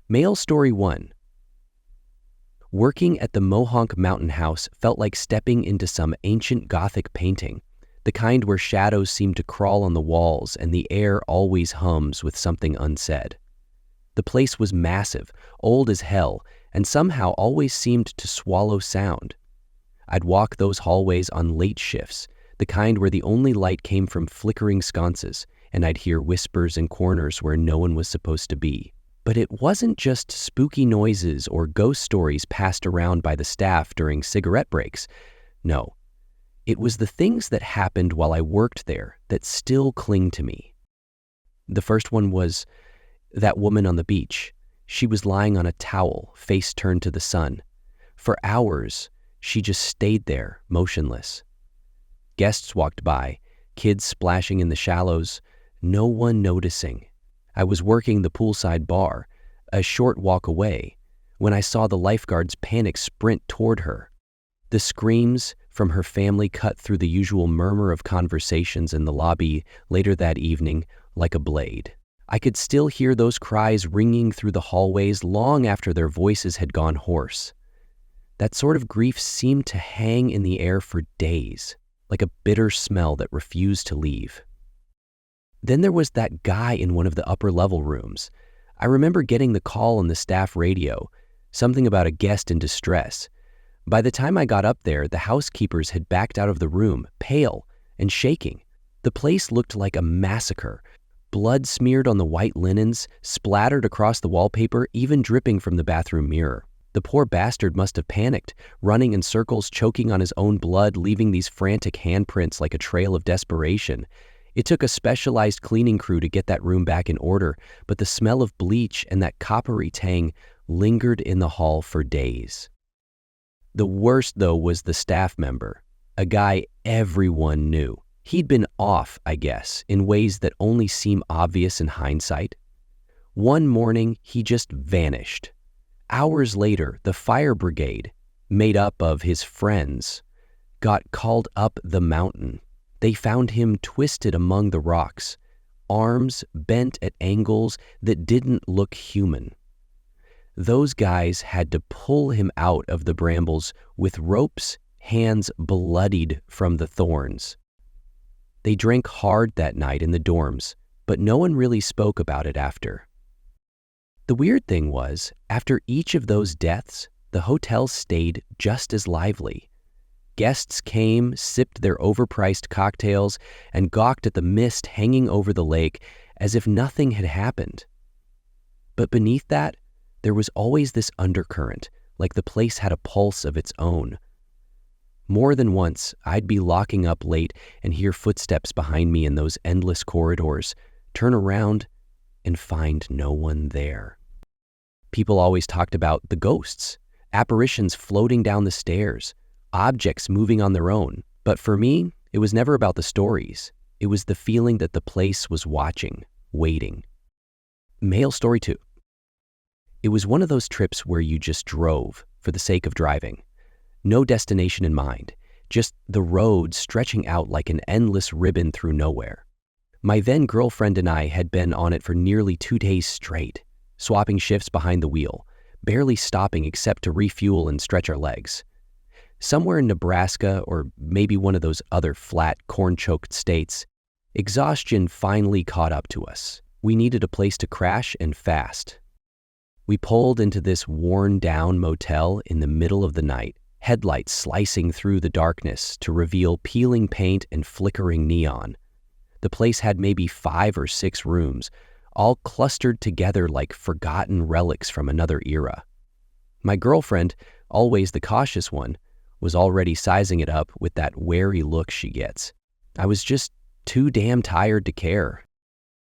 Male Story 1. Working at the Mohonk Mountain House felt like stepping into some ancient Gothic painting, the kind where shadows seem to crawl on the walls and the air always hums with something unsaid. The place was massive, old as hell, and somehow always seemed to swallow sound. I'd walk those hallways on late shifts, the kind where the only light came from flickering sconces, and I'd hear whispers in corners where no one was supposed to be. But it wasn't just spooky noises or ghost stories passed around by the staff during cigarette breaks. No, it was the things that happened while I worked there that still cling to me. The first one was that woman on the beach. She was lying on a towel, face turned to the sun. For hours, she just stayed there, motionless. Guests walked by, kids splashing in the shallows, no one noticing. I was working the poolside bar, a short walk away, when I saw the lifeguards panic sprint toward her. The screams from her family cut through the usual murmur of conversations in the lobby later that evening like a blade. I could still hear those cries ringing through the hallways long after their voices had gone hoarse. That sort of grief seemed to hang in the air for days, like a bitter smell that refused to leave. Then there was that guy in one of the upper-level rooms. I remember getting the call on the staff radio, something about a guest in distress. By the time I got up there, the housekeepers had backed out of the room, pale and shaking. The place looked like a massacre, blood smeared on the white linens, splattered across the wallpaper, even dripping from the bathroom mirror. The poor bastard must have panicked, running in circles, choking on his own blood, leaving these frantic handprints like a trail of desperation. It took a specialized cleaning crew to get that room back in order, but the smell of bleach and that coppery tang lingered in the hall for days. The worst, though, was the staff member, a guy everyone knew. He'd been off, I guess, in ways that only seem obvious in hindsight. One morning, he just vanished. Hours later, the fire brigade, made up of his friends, got called up the mountain. They found him twisted among the rocks, arms bent at angles that didn't look human. Those guys had to pull him out of the brambles with ropes, hands bloodied from the thorns. They drank hard that night in the dorms, but no one really spoke about it after. The weird thing was, after each of those deaths, the hotel stayed just as lively. Guests came, sipped their overpriced cocktails, and gawked at the mist hanging over the lake as if nothing had happened. But beneath that, there was always this undercurrent, like the place had a pulse of its own. More than once, I'd be locking up late and hear footsteps behind me in those endless corridors, turn around, and find no one there. People always talked about the ghosts, apparitions floating down the stairs, objects moving on their own. But for me, it was never about the stories. It was the feeling that the place was watching, waiting. Male Story 2. It was one of those trips where you just drove for the sake of driving. No destination in mind, just the road stretching out like an endless ribbon through nowhere. My then girlfriend and I had been on it for nearly 2 days straight, swapping shifts behind the wheel, barely stopping except to refuel and stretch our legs. Somewhere in Nebraska, or maybe one of those other flat, corn-choked states, exhaustion finally caught up to us. We needed a place to crash and fast. We pulled into this worn-down motel in the middle of the night, headlights slicing through the darkness to reveal peeling paint and flickering neon. The place had maybe 5 or 6 rooms, all clustered together like forgotten relics from another era. My girlfriend, always the cautious one, was already sizing it up with that wary look she gets. I was just too damn tired to care.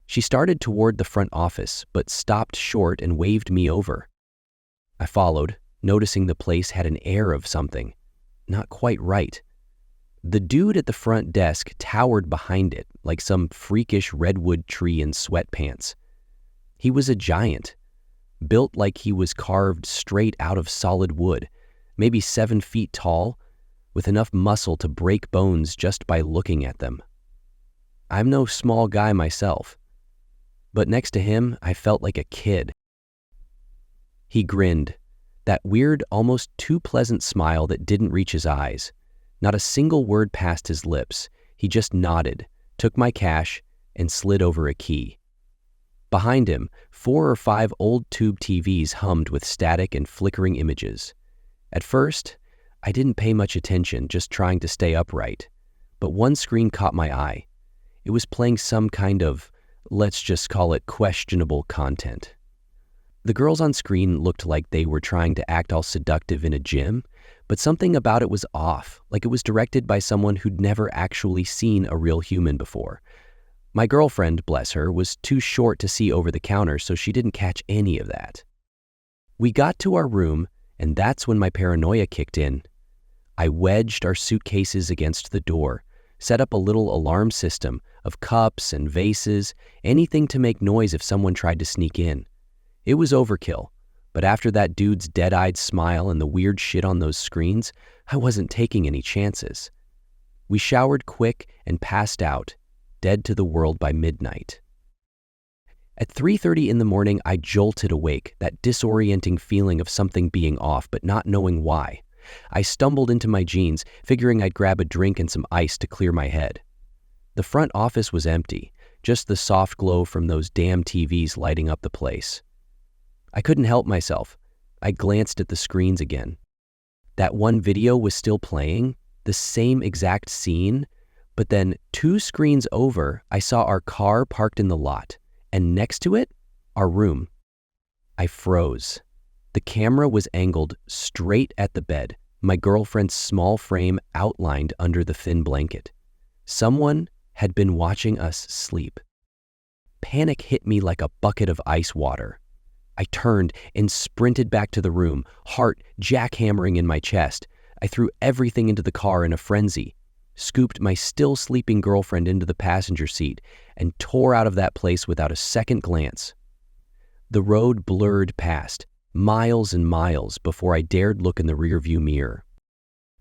She started toward the front office, but stopped short and waved me over. I followed, noticing the place had an air of something not quite right. The dude at the front desk towered behind it like some freakish redwood tree in sweatpants. He was a giant, built like he was carved straight out of solid wood, maybe 7 feet tall, with enough muscle to break bones just by looking at them. I'm no small guy myself, but next to him, I felt like a kid. He grinned, that weird, almost too pleasant smile that didn't reach his eyes. Not a single word passed his lips. He just nodded, took my cash, and slid over a key. Behind him, 4 or 5 old tube TVs hummed with static and flickering images. At first, I didn't pay much attention, just trying to stay upright. But one screen caught my eye. It was playing some kind of, let's just call it questionable content. The girls on screen looked like they were trying to act all seductive in a gym, but something about it was off, like it was directed by someone who'd never actually seen a real human before. My girlfriend, bless her, was too short to see over the counter, so she didn't catch any of that. We got to our room, and that's when my paranoia kicked in. I wedged our suitcases against the door, set up a little alarm system of cups and vases, anything to make noise if someone tried to sneak in. It was overkill, but after that dude's dead-eyed smile and the weird shit on those screens, I wasn't taking any chances. We showered quick and passed out, dead to the world by midnight. At 3:30 in the morning, I jolted awake, that disorienting feeling of something being off but not knowing why. I stumbled into my jeans, figuring I'd grab a drink and some ice to clear my head. The front office was empty, just the soft glow from those damn TVs lighting up the place. I couldn't help myself. I glanced at the screens again. That one video was still playing, the same exact scene, but then 2 screens over, I saw our car parked in the lot, and next to it, our room. I froze. The camera was angled straight at the bed, my girlfriend's small frame outlined under the thin blanket. Someone had been watching us sleep. Panic hit me like a bucket of ice water. I turned and sprinted back to the room, heart jackhammering in my chest. I threw everything into the car in a frenzy, scooped my still sleeping girlfriend into the passenger seat, and tore out of that place without a second glance. The road blurred past, miles and miles, before I dared look in the rearview mirror.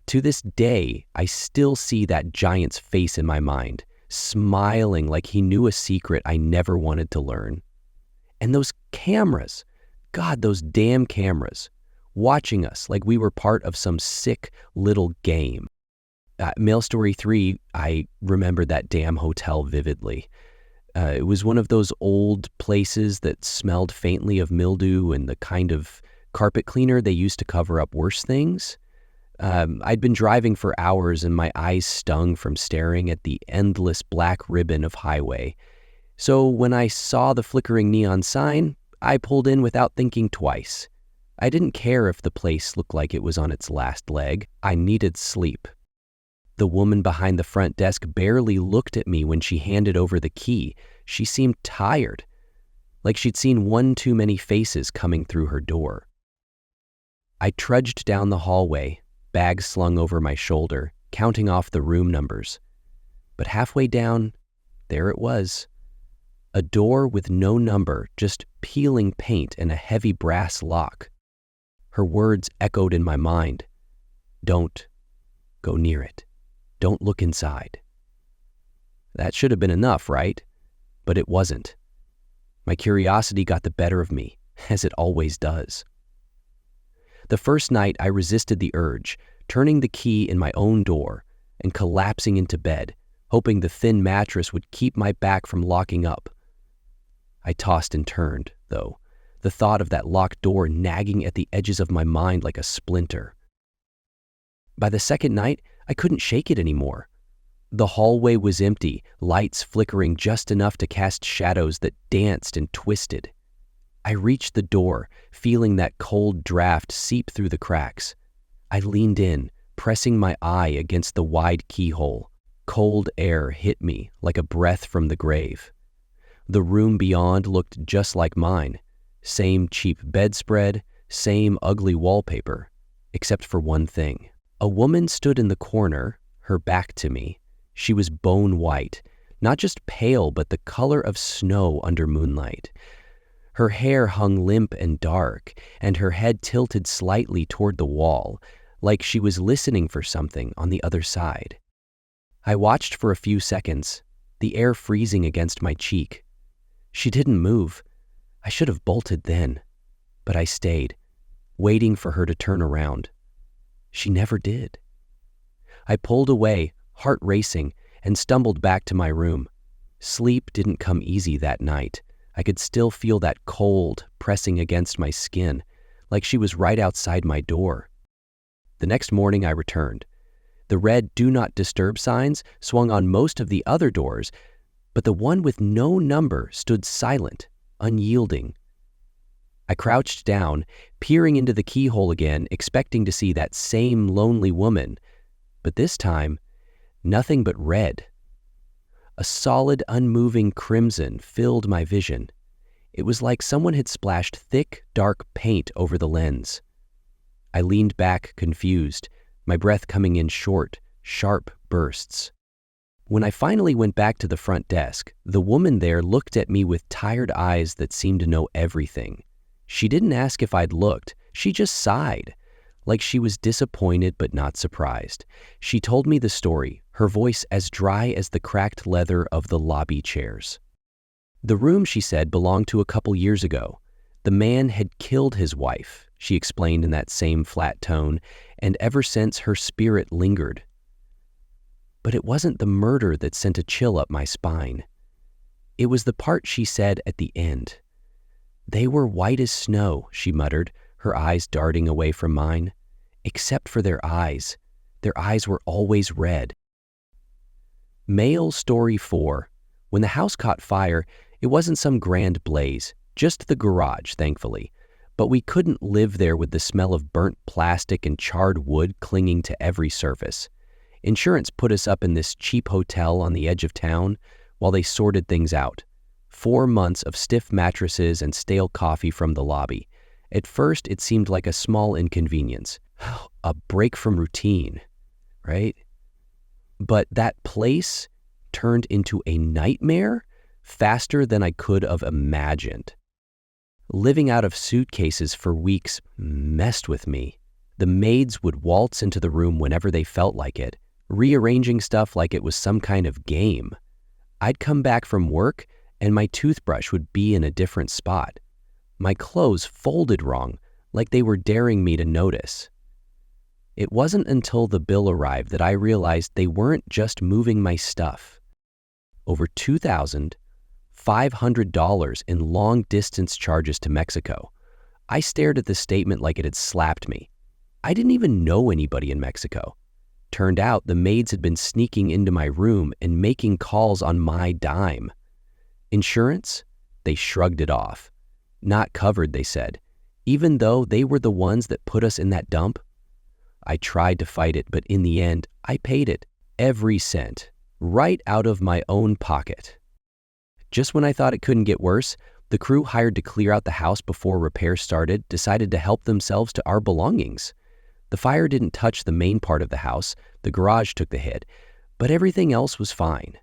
To this day, I still see that giant's face in my mind, smiling like he knew a secret I never wanted to learn. And those cameras, God, those damn cameras, watching us like we were part of some sick little game. Mail Story 3, I remember that damn hotel vividly. It was one of those old places that smelled faintly of mildew and the kind of carpet cleaner they used to cover up worse things. I'd been driving for hours and my eyes stung from staring at the endless black ribbon of highway. So when I saw the flickering neon sign, I pulled in without thinking twice. I didn't care if the place looked like it was on its last leg. I needed sleep. The woman behind the front desk barely looked at me when she handed over the key. She seemed tired, like she'd seen one too many faces coming through her door. I trudged down the hallway, bag slung over my shoulder, counting off the room numbers. But halfway down, there it was. A door with no number, just peeling paint and a heavy brass lock. Her words echoed in my mind. Don't go near it. Don't look inside. That should have been enough, right? But it wasn't. My curiosity got the better of me, as it always does. The first night I resisted the urge, turning the key in my own door and collapsing into bed, hoping the thin mattress would keep my back from locking up. I tossed and turned, though, the thought of that locked door nagging at the edges of my mind like a splinter. By the second night, I couldn't shake it anymore. The hallway was empty, lights flickering just enough to cast shadows that danced and twisted. I reached the door, feeling that cold draft seep through the cracks. I leaned in, pressing my eye against the wide keyhole. Cold air hit me like a breath from the grave. The room beyond looked just like mine. Same cheap bedspread, same ugly wallpaper, except for one thing. A woman stood in the corner, her back to me. She was bone white, not just pale, but the color of snow under moonlight. Her hair hung limp and dark, and her head tilted slightly toward the wall, like she was listening for something on the other side. I watched for a few seconds, the air freezing against my cheek. She didn't move. I should have bolted then, but I stayed, waiting for her to turn around. She never did. I pulled away, heart racing, and stumbled back to my room. Sleep didn't come easy that night. I could still feel that cold pressing against my skin, like she was right outside my door. The next morning I returned. The red "Do Not Disturb" signs swung on most of the other doors, but the one with no number stood silent, unyielding. I crouched down, peering into the keyhole again, expecting to see that same lonely woman, but this time, nothing but red. A solid, unmoving crimson filled my vision. It was like someone had splashed thick, dark paint over the lens. I leaned back, confused, my breath coming in short, sharp bursts. When I finally went back to the front desk, the woman there looked at me with tired eyes that seemed to know everything. She didn't ask if I'd looked, she just sighed, like she was disappointed but not surprised. She told me the story, her voice as dry as the cracked leather of the lobby chairs. The room, she said, belonged to a couple years ago. The man had killed his wife, she explained in that same flat tone, and ever since her spirit lingered. But it wasn't the murder that sent a chill up my spine. It was the part she said at the end. "They were white as snow," she muttered, her eyes darting away from mine. "Except for their eyes. Their eyes were always red." Male story 4. When the house caught fire, it wasn't some grand blaze, just the garage, thankfully. But we couldn't live there with the smell of burnt plastic and charred wood clinging to every surface. Insurance put us up in this cheap hotel on the edge of town while they sorted things out. 4 months of stiff mattresses and stale coffee from the lobby. At first, it seemed like a small inconvenience. A break from routine, right? But that place turned into a nightmare faster than I could have imagined. Living out of suitcases for weeks messed with me. The maids would waltz into the room whenever they felt like it, rearranging stuff like it was some kind of game. I'd come back from work and my toothbrush would be in a different spot. My clothes folded wrong, like they were daring me to notice. It wasn't until the bill arrived that I realized they weren't just moving my stuff. Over $2,500 in long-distance charges to Mexico. I stared at the statement like it had slapped me. I didn't even know anybody in Mexico. Turned out the maids had been sneaking into my room and making calls on my dime. Insurance? They shrugged it off. Not covered, they said, even though they were the ones that put us in that dump. I tried to fight it, but in the end, I paid it, every cent, right out of my own pocket. Just when I thought it couldn't get worse, the crew hired to clear out the house before repairs started decided to help themselves to our belongings. The fire didn't touch the main part of the house, the garage took the hit, but everything else was fine.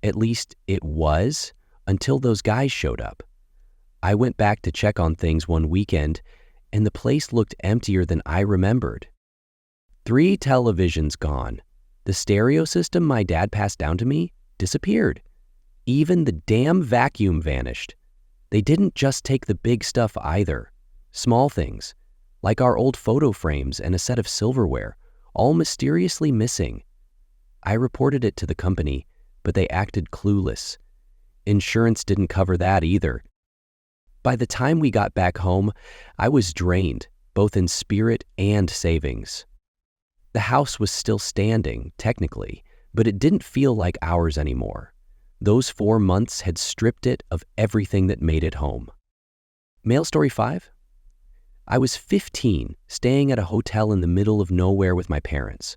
At least it was, until those guys showed up. I went back to check on things one weekend, and the place looked emptier than I remembered. 3 televisions gone. The stereo system my dad passed down to me disappeared. Even the damn vacuum vanished. They didn't just take the big stuff either. Small things, like our old photo frames and a set of silverware, all mysteriously missing. I reported it to the company, but they acted clueless. Insurance didn't cover that either. By the time we got back home, I was drained, both in spirit and savings. The house was still standing, technically, but it didn't feel like ours anymore. Those 4 months had stripped it of everything that made it home. Male story 5? I was 15, staying at a hotel in the middle of nowhere with my parents.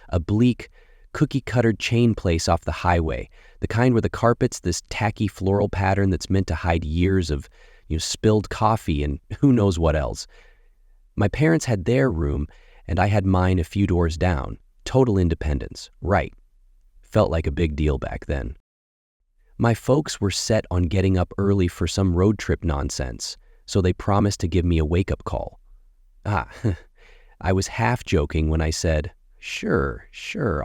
A bleak, cookie-cuttered chain place off the highway, the kind where the carpet's this tacky floral pattern that's meant to hide years of spilled coffee and who knows what else. My parents had their room, and I had mine a few doors down. Total independence, right. Felt like a big deal back then. My folks were set on getting up early for some road trip nonsense, so they promised to give me a wake-up call. I was half joking when I said, Sure,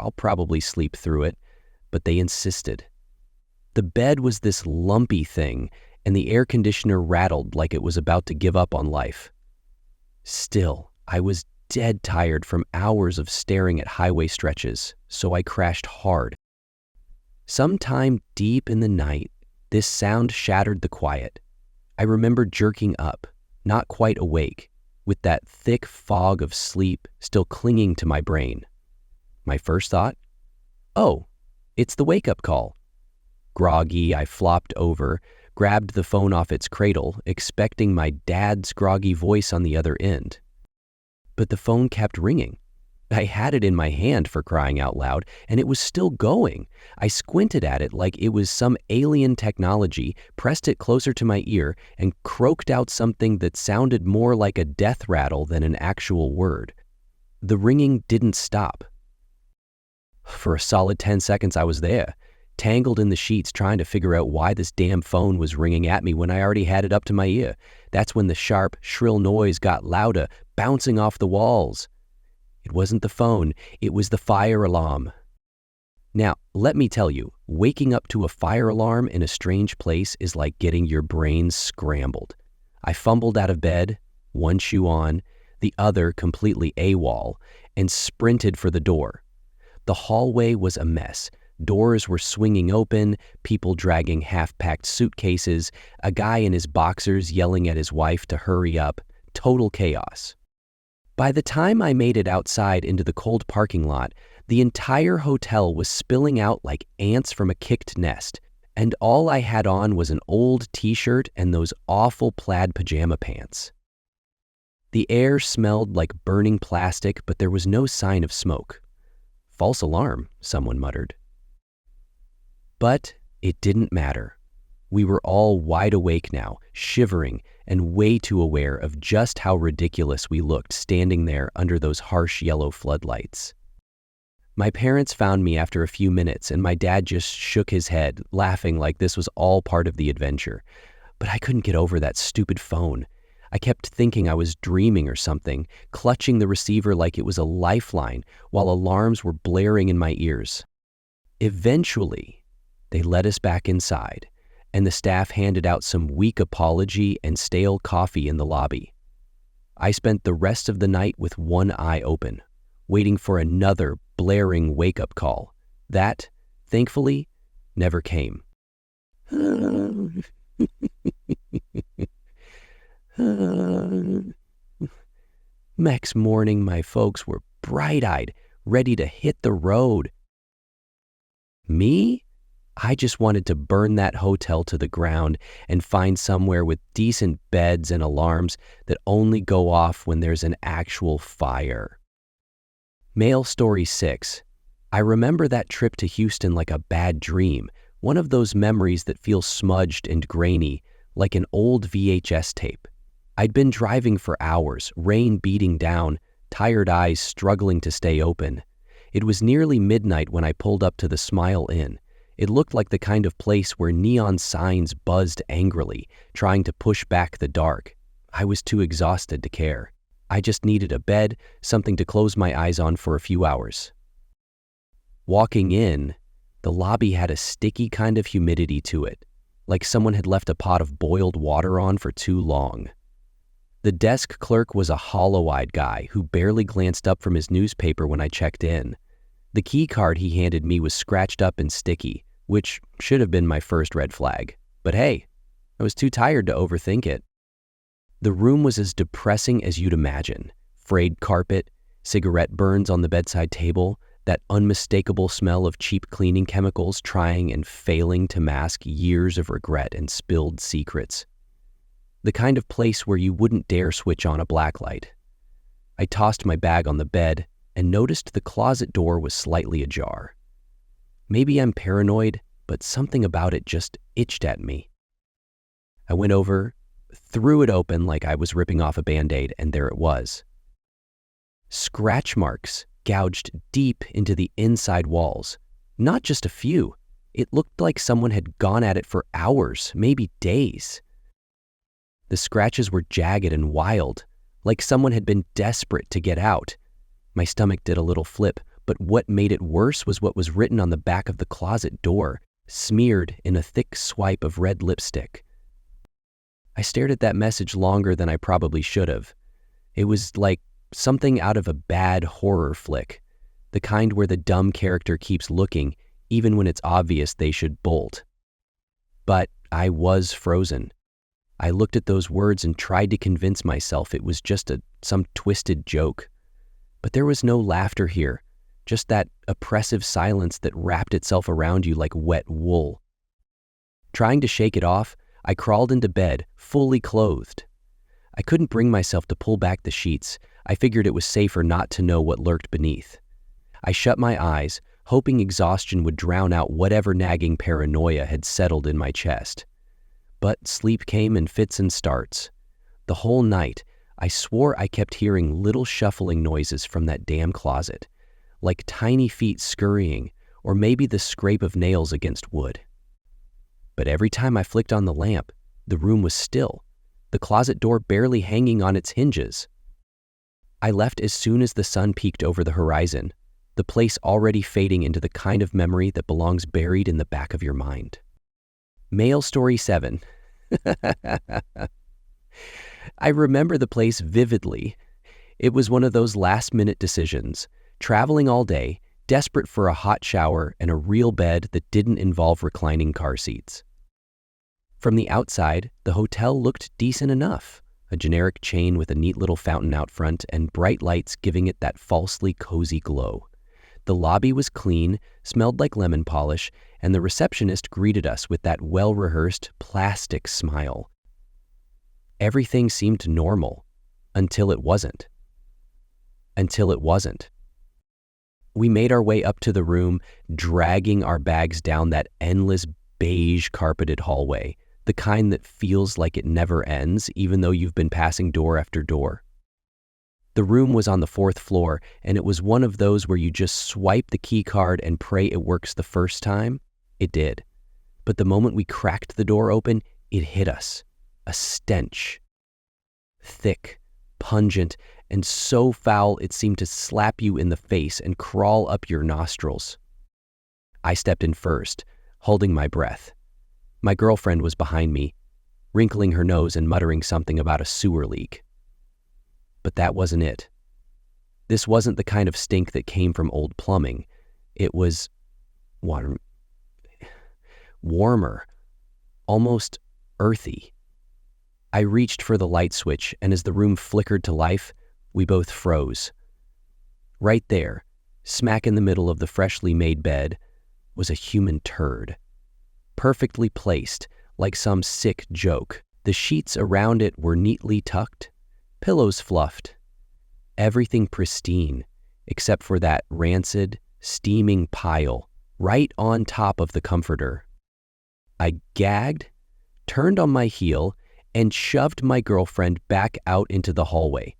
I'll probably sleep through it, but they insisted. The bed was this lumpy thing, and the air conditioner rattled like it was about to give up on life. Still, I was dead tired from hours of staring at highway stretches, so I crashed hard. Sometime deep in the night, this sound shattered the quiet. I remember jerking up, not quite awake, with that thick fog of sleep still clinging to my brain. My first thought? Oh, it's the wake-up call. Groggy, I flopped over, grabbed the phone off its cradle, expecting my dad's groggy voice on the other end. But the phone kept ringing. I had it in my hand, for crying out loud, and it was still going. I squinted at it like it was some alien technology, pressed it closer to my ear, and croaked out something that sounded more like a death rattle than an actual word. The ringing didn't stop. For a solid 10 seconds I was there, tangled in the sheets trying to figure out why this damn phone was ringing at me when I already had it up to my ear. That's when the sharp, shrill noise got louder, bouncing off the walls. It wasn't the phone, it was the fire alarm. Now, let me tell you, waking up to a fire alarm in a strange place is like getting your brain scrambled. I fumbled out of bed, one shoe on, the other completely AWOL, and sprinted for the door. The hallway was a mess. Doors were swinging open, people dragging half-packed suitcases, a guy in his boxers yelling at his wife to hurry up. Total chaos. By the time I made it outside into the cold parking lot, the entire hotel was spilling out like ants from a kicked nest, and all I had on was an old t-shirt and those awful plaid pajama pants. The air smelled like burning plastic, but there was no sign of smoke. False alarm, someone muttered. But it didn't matter. We were all wide awake now, shivering, and way too aware of just how ridiculous we looked standing there under those harsh yellow floodlights. My parents found me after a few minutes, and my dad just shook his head, laughing like this was all part of the adventure. But I couldn't get over that stupid phone. I kept thinking I was dreaming or something, clutching the receiver like it was a lifeline, while alarms were blaring in my ears. Eventually, they let us back inside, and the staff handed out some weak apology and stale coffee in the lobby. I spent the rest of the night with one eye open, waiting for another blaring wake-up call. That, thankfully, never came. Next morning, my folks were bright-eyed, ready to hit the road. Me? I just wanted to burn that hotel to the ground and find somewhere with decent beds and alarms that only go off when there's an actual fire. Mail Story 6. I remember that trip to Houston like a bad dream, one of those memories that feel smudged and grainy, like an old VHS tape. I'd been driving for hours, rain beating down, tired eyes struggling to stay open. It was nearly midnight when I pulled up to the Smile Inn. It looked like the kind of place where neon signs buzzed angrily, trying to push back the dark. I was too exhausted to care. I just needed a bed, something to close my eyes on for a few hours. Walking in, the lobby had a sticky kind of humidity to it, like someone had left a pot of boiled water on for too long. The desk clerk was a hollow-eyed guy who barely glanced up from his newspaper when I checked in. The key card he handed me was scratched up and sticky, which should have been my first red flag. But hey, I was too tired to overthink it. The room was as depressing as you'd imagine. Frayed carpet, cigarette burns on the bedside table, that unmistakable smell of cheap cleaning chemicals trying and failing to mask years of regret and spilled secrets. The kind of place where you wouldn't dare switch on a blacklight. I tossed my bag on the bed and noticed the closet door was slightly ajar. Maybe I'm paranoid, but something about it just itched at me. I went over, threw it open like I was ripping off a Band-Aid, and there it was. Scratch marks gouged deep into the inside walls. Not just a few. It looked like someone had gone at it for hours, maybe days. The scratches were jagged and wild, like someone had been desperate to get out. My stomach did a little flip, but what made it worse was what was written on the back of the closet door, smeared in a thick swipe of red lipstick. I stared at that message longer than I probably should have. It was like something out of a bad horror flick, the kind where the dumb character keeps looking even when it's obvious they should bolt. But I was frozen. I looked at those words and tried to convince myself it was just some twisted joke. But there was no laughter here, just that oppressive silence that wrapped itself around you like wet wool. Trying to shake it off, I crawled into bed, fully clothed. I couldn't bring myself to pull back the sheets. I figured it was safer not to know what lurked beneath. I shut my eyes, hoping exhaustion would drown out whatever nagging paranoia had settled in my chest. But sleep came in fits and starts. The whole night, I swore I kept hearing little shuffling noises from that damn closet, like tiny feet scurrying, or maybe the scrape of nails against wood. But every time I flicked on the lamp, the room was still, the closet door barely hanging on its hinges. I left as soon as the sun peeked over the horizon, the place already fading into the kind of memory that belongs buried in the back of your mind. Mail Story 7. I remember the place vividly. It was one of those last-minute decisions, traveling all day, desperate for a hot shower and a real bed that didn't involve reclining car seats. From the outside, the hotel looked decent enough, a generic chain with a neat little fountain out front and bright lights giving it that falsely cozy glow. The lobby was clean, smelled like lemon polish, and the receptionist greeted us with that well-rehearsed plastic smile. Everything seemed normal, until it wasn't. We made our way up to the room, dragging our bags down that endless beige carpeted hallway, the kind that feels like it never ends even though you've been passing door after door. The room was on the 4th floor, and it was one of those where you just swipe the key card and pray it works the first time. It did. But the moment we cracked the door open, it hit us. A stench. Thick, pungent, and so foul it seemed to slap you in the face and crawl up your nostrils. I stepped in first, holding my breath. My girlfriend was behind me, wrinkling her nose and muttering something about a sewer leak. But that wasn't it. This wasn't the kind of stink that came from old plumbing. It was warmer, almost earthy. I reached for the light switch, and as the room flickered to life, we both froze. Right there, smack in the middle of the freshly made bed, was a human turd. Perfectly placed, like some sick joke. The sheets around it were neatly tucked, pillows fluffed. Everything pristine, except for that rancid, steaming pile right on top of the comforter. I gagged, turned on my heel, and shoved my girlfriend back out into the hallway.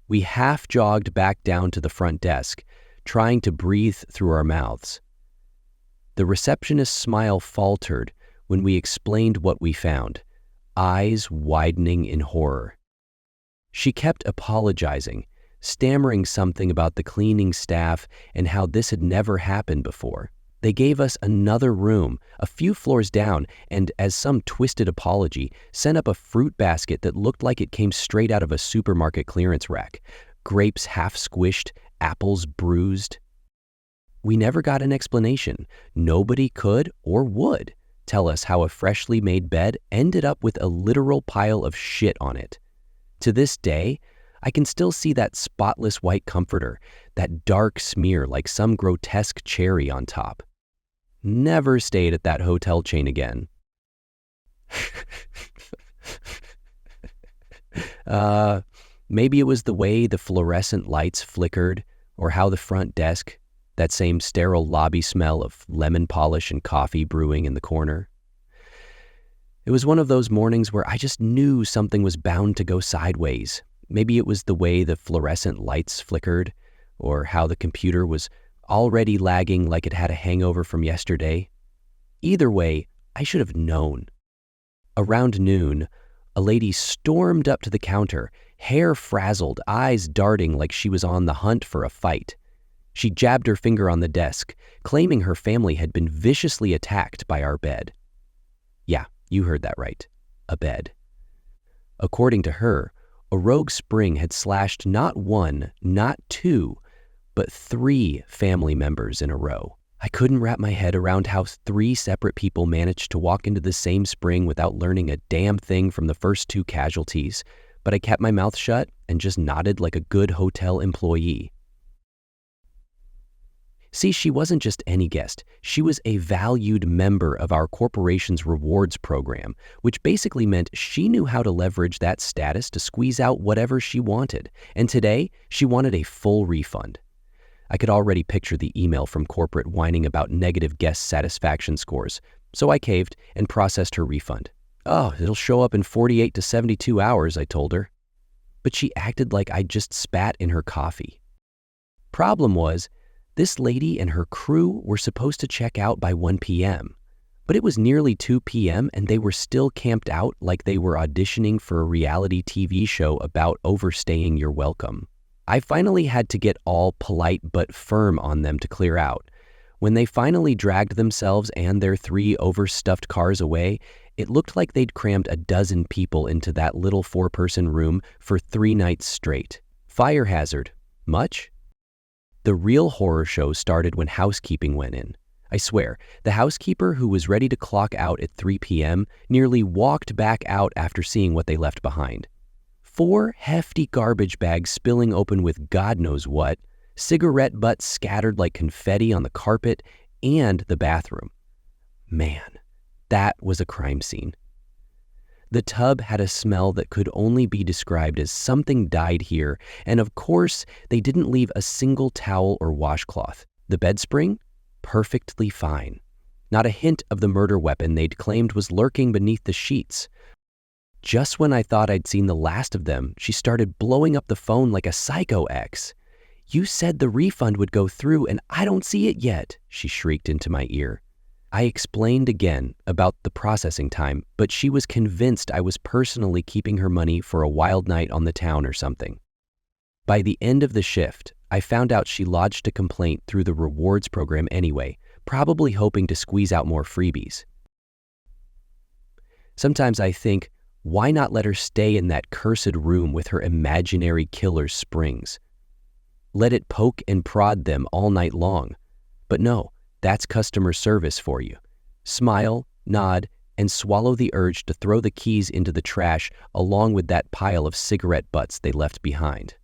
We half-jogged back down to the front desk, trying to breathe through our mouths. The receptionist's smile faltered when we explained what we found, eyes widening in horror. She kept apologizing, stammering something about the cleaning staff and how this had never happened before. They gave us another room, a few floors down, and as some twisted apology, sent up a fruit basket that looked like it came straight out of a supermarket clearance rack. Grapes half squished, apples bruised. We never got an explanation. Nobody could or would tell us how a freshly made bed ended up with a literal pile of shit on it. To this day, I can still see that spotless white comforter, that dark smear like some grotesque cherry on top. Never stayed at that hotel chain again. Maybe it was the way the fluorescent lights flickered, or how the front desk, that same sterile lobby smell of lemon polish and coffee brewing in the corner. It was one of those mornings where I just knew something was bound to go sideways. Maybe it was the way the fluorescent lights flickered, or how the computer was already lagging like it had a hangover from yesterday. Either way, I should have known. Around noon, a lady stormed up to the counter, hair frazzled, eyes darting like she was on the hunt for a fight. She jabbed her finger on the desk, claiming her family had been viciously attacked by our bed. Yeah, you heard that right. A bed. According to her, a rogue spring had slashed not one, not two, but 3 family members in a row. I couldn't wrap my head around how 3 separate people managed to walk into the same spring without learning a damn thing from the first 2 casualties, but I kept my mouth shut and just nodded like a good hotel employee. See, she wasn't just any guest. She was a valued member of our corporation's rewards program, which basically meant she knew how to leverage that status to squeeze out whatever she wanted. And today, she wanted a full refund. I could already picture the email from corporate whining about negative guest satisfaction scores, so I caved and processed her refund. "Oh, it'll show up in 48 to 72 hours, I told her. But she acted like I'd just spat in her coffee. Problem was, this lady and her crew were supposed to check out by 1 p.m., but it was nearly 2 p.m. and they were still camped out like they were auditioning for a reality TV show about overstaying your welcome. I finally had to get all polite but firm on them to clear out. When they finally dragged themselves and their 3 overstuffed cars away, it looked like they'd crammed a dozen people into that little 4-person room for 3 nights straight. Fire hazard. Much? The real horror show started when housekeeping went in. I swear, the housekeeper who was ready to clock out at 3 p.m. nearly walked back out after seeing what they left behind. 4 hefty garbage bags spilling open with God knows what, cigarette butts scattered like confetti on the carpet, and the bathroom. Man, that was a crime scene. The tub had a smell that could only be described as something died here, and of course, they didn't leave a single towel or washcloth. The bed spring? Perfectly fine. Not a hint of the murder weapon they'd claimed was lurking beneath the sheets. Just when I thought I'd seen the last of them, she started blowing up the phone like a psycho ex. "You said the refund would go through, and I don't see it yet," she shrieked into my ear. I explained again about the processing time, but she was convinced I was personally keeping her money for a wild night on the town or something. By the end of the shift, I found out she lodged a complaint through the rewards program anyway, probably hoping to squeeze out more freebies. Sometimes I think, why not let her stay in that cursed room with her imaginary killer springs? Let it poke and prod them all night long. But no, that's customer service for you. Smile, nod, and swallow the urge to throw the keys into the trash along with that pile of cigarette butts they left behind.